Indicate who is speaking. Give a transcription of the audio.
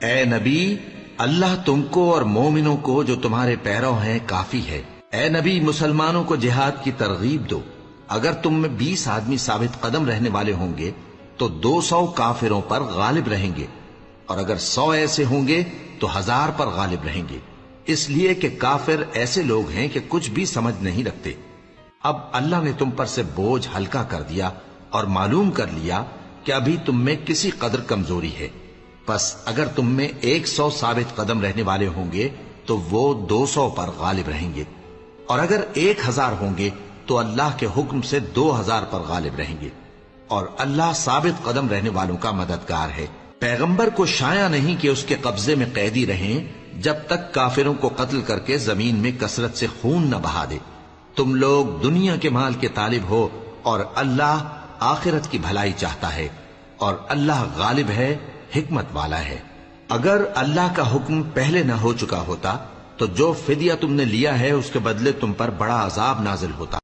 Speaker 1: اے نبی، اللہ تم کو اور مومنوں کو جو تمہارے پیرو ہیں کافی ہے۔ اے نبی، مسلمانوں کو جہاد کی ترغیب دو۔ اگر تم میں 20 آدمی ثابت قدم رہنے والے ہوں گے تو 200 کافروں پر غالب رہیں گے، اور اگر 100 ایسے ہوں گے تو 1000 پر غالب رہیں گے، اس لیے کہ کافر ایسے لوگ ہیں کہ کچھ بھی سمجھ نہیں رکھتے۔ اب اللہ نے تم پر سے بوجھ ہلکا کر دیا اور معلوم کر لیا کہ ابھی تم میں کسی قدر کمزوری ہے، پس اگر تم میں 100 ثابت قدم رہنے والے ہوں گے تو وہ 200 پر غالب رہیں گے، اور اگر 1000 ہوں گے تو اللہ کے حکم سے 2000 پر غالب رہیں گے، اور اللہ ثابت قدم رہنے والوں کا مددگار ہے۔ پیغمبر کو شایع نہیں کہ اس کے قبضے میں قیدی رہیں جب تک کافروں کو قتل کر کے زمین میں کثرت سے خون نہ بہا دے۔ تم لوگ دنیا کے مال کے طالب ہو اور اللہ آخرت کی بھلائی چاہتا ہے، اور اللہ غالب ہے، حکمت والا ہے۔ اگر اللہ کا حکم پہلے نہ ہو چکا ہوتا تو جو فدیہ تم نے لیا ہے اس کے بدلے تم پر بڑا عذاب نازل ہوتا۔